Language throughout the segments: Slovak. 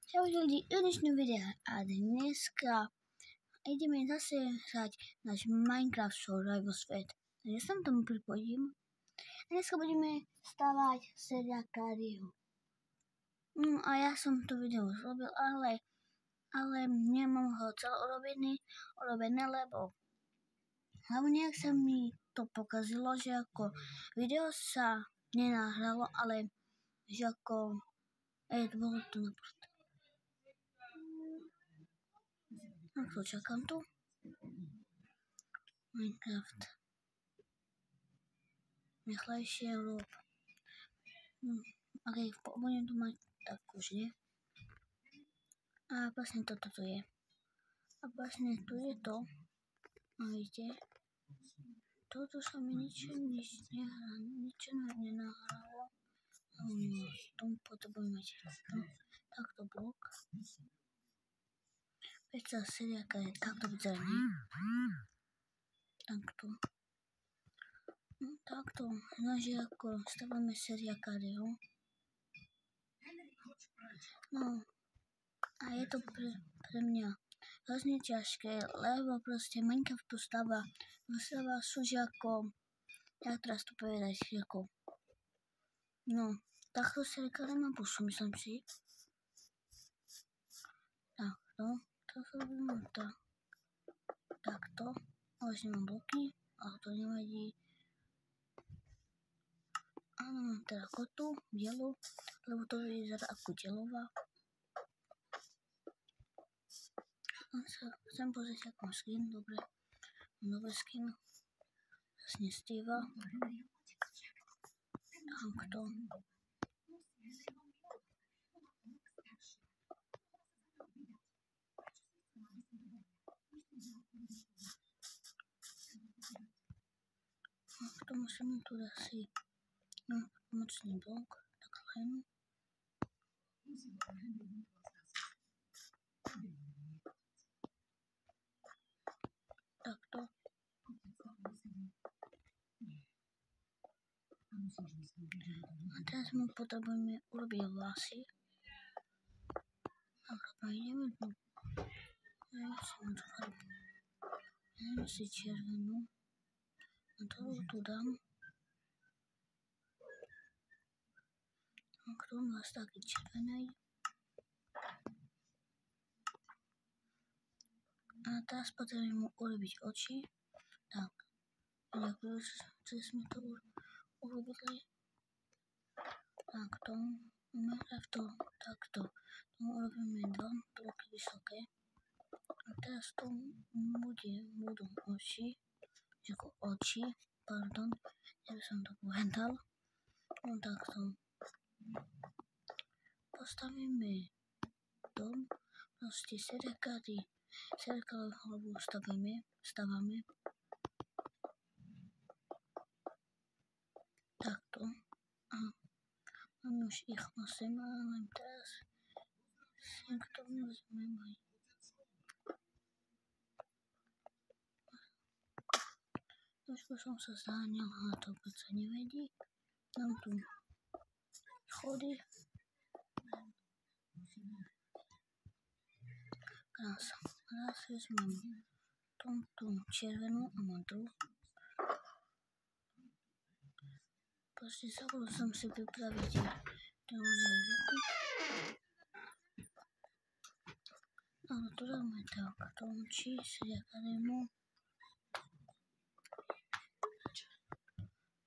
Čau ľudí, dnešné videa a dneska ideme zase hrať náš Minecraft Survival svet. Ja sa tomu pripojím. Dneska budeme stavať seriákáriu. No a ja som to video zrobil, ale nemám ho celé urobené, lebo hlavne ak sa mi to pokazilo, že ako video sa nenahralo, ale že ako bolo to naprosto. Tak to čakám tu. Minecraft. Rýchlejšie rob. Ok, budem tu mať tak už, nie? A vlastne toto tu je. A vlastne tu je to. A vidíte? Toto sa mi nič nenahralo. V tom potrebujem mať takto blok. Prečo seriáka je takto vyzeraný? Takto. No takto. Nože ako stavíme seriákáriu. No. A je to pre mňa hrozne ťažké, lebo proste Minecraft tu stáva sú, že ako, jak teraz to povedať, ako, no, takto seriákáriu mám pusu, myslím si. Takto, to robím takto, ale už nemám bloky, ale to nevadí. Áno, mám teda kotu, dielu, lebo to vyzerá ako dielová. Chcem pozrieť, ako mám skin, dobre, nové skin, zase nestíva. Takto. To musím tu asi pomocný blok, takhle. Takto. A teraz mu potrebujeme urobiť vlasy. A ideme tu. Ja si červenú. A to tu dám. A k tomu vás taký červenej. A teraz potrebujem mu urobiť oči. Tak. Ďakujem, že sme to urobili. Takto. Takto. Tomu urobíme 2 bloky vysoké. A teraz tu budú oči. Ako oči. Pardon. Ja by som to povedal. No takto. Postavíme dom. Proste seriákári hlavu stávame. Takto. A máme už ich 8, ale teraz si k tomu vezmeme aj. Trošku som sa zháňal, ale to predsa nevedí. Dám tu schody. Krása. Teraz vezmem tú červenú a modrú. Proste zabudol som si pripraviť teóriu ruky. Ale to dáme takto. Či seriákáriu.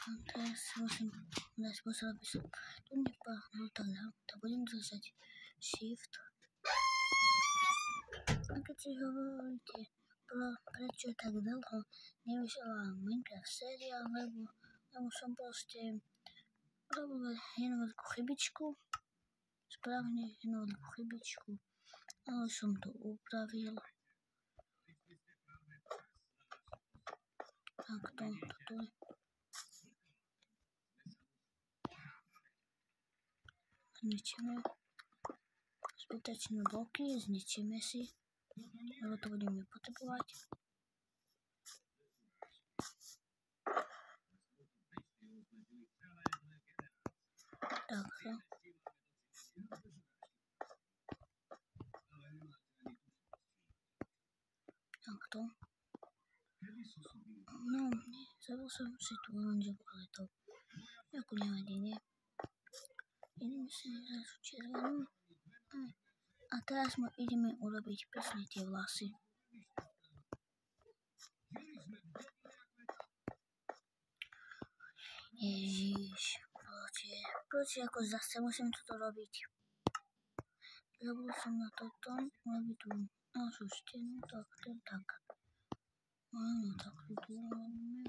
A teraz musím dať pozor, aby som tu nepadol tak budem držať Shift. A keď si hovoríte, prečo tak dlho nevyšla Minecraft séria, lebo som proste robil jednu veľkú chybičku, správne jednu veľkú chybičku, ale som to upravil. Takto, toto je. Zničíme zbytočné bloky, zničíme si, lebo to budeme potrebovať. Takto. takto. No, zabol som si tú oranžovú, ale to ako nevadí, nie? Ideme si zrazu červenú. A teraz ideme urobiť presne tie vlasy. Ježiš, proti ako zase musím toto robiť. Zabudol som na toto, urobiť tú našu stenu, tak. Áno, tak tu robíme.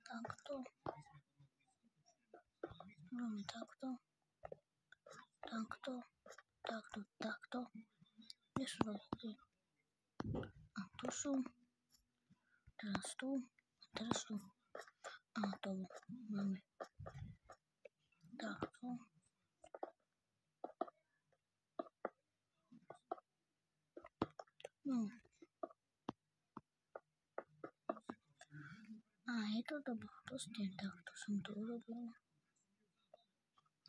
Takto. Robíme takto. Takto. Kde sú roky? A tu sú. Teraz tu. A to máme. Takto. No. A je to dobré, proste takto som to urobil.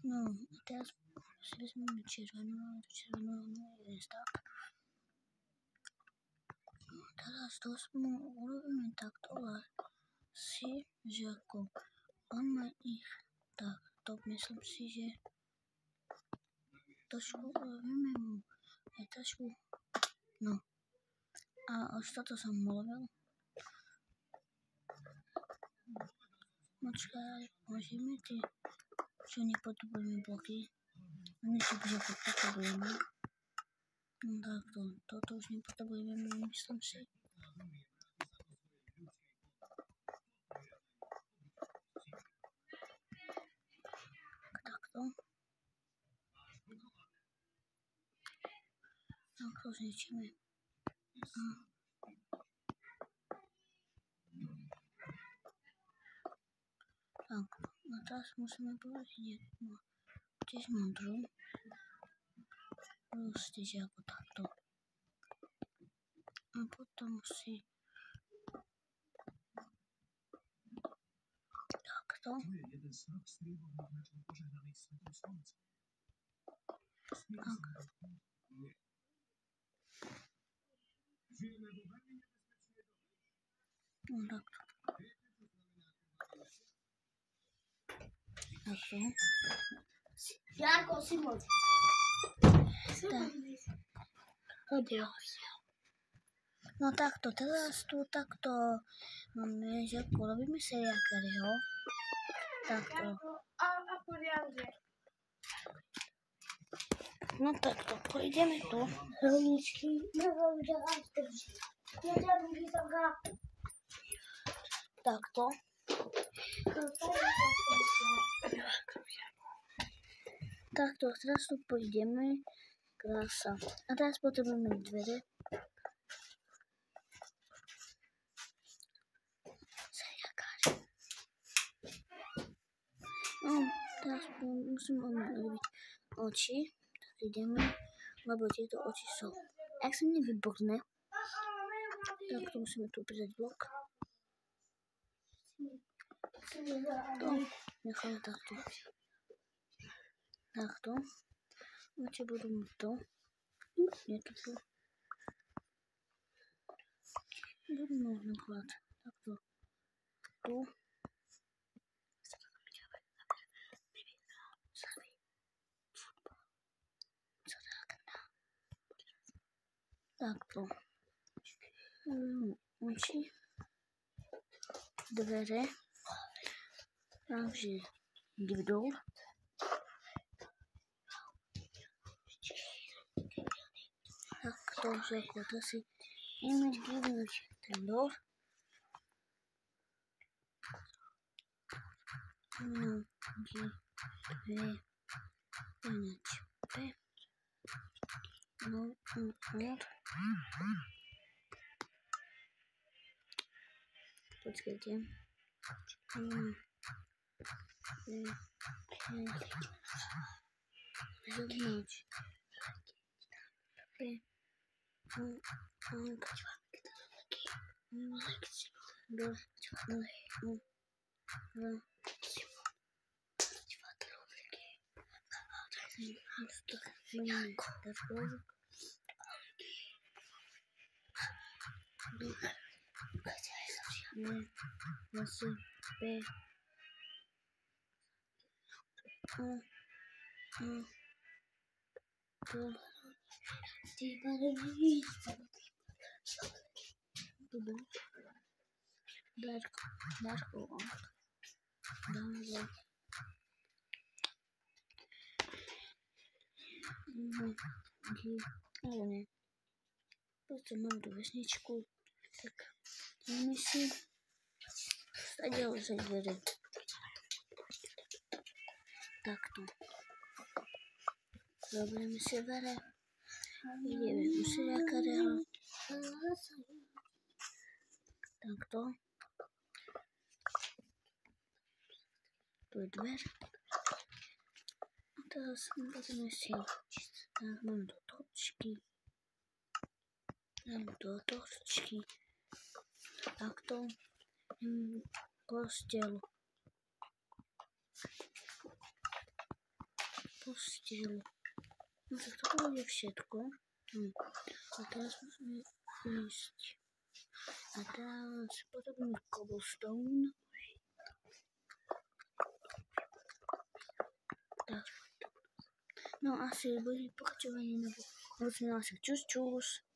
No, a teraz si vezmeme červenú, je tak. Teraz to urobíme takto, ale si, že ako on má ich takto, myslím si, že trošku urobíme mu aj trošku, no. A už toto som urobil. Počkaj, môžeme tie, čo nepotrebujeme bloky. Niečo, že potrebujeme. No takto, toto už nepotrebujeme, myslím si. Takto. Takto zničíme. Tak, a teraz musíme povedať jednu. Tiež modrú. Proste, že ako takto. A potom si takto. Tak. No takto. Takto. Jarko, Simon. Tak. No takto, teraz tu takto máme, že robíme seriákaryho. Takto. A poriadne. No takto, pôjdeme tu. Rovničky. Takto. Takto, teraz tu pôjdeme. Krása. A teraz potrebujeme dvere. No, teraz musíme urobiť oči. Tak ideme, lebo tieto oči sú extrémne výborné. Tak to musíme tu pridať blok. To necháme takto. Takto. Oči budú mať to. Nie to tu. Budú mať napríklad takto. Tu. Takto. Oči. Dvere. Takže dvdol. Takto, že to si ideme dvínuť ten dol. No, dve. No, počkajte. Zobnúť. B, ale ne. Proste mám tú vesničku, tak dáme si stadiaľ za dvere. Takto. Zoberieme si dvere. Ideme do seriakarého. Takto. Tu je dver. A teraz budeme si dáme do točky. Dáme do točky. Takto. Posteľ. No tak to bude všetko. A teraz musíme ísť. A teraz potrebujeme cobblestone. Tak. No asi bude pokračovanie, nebo musíme asi čus.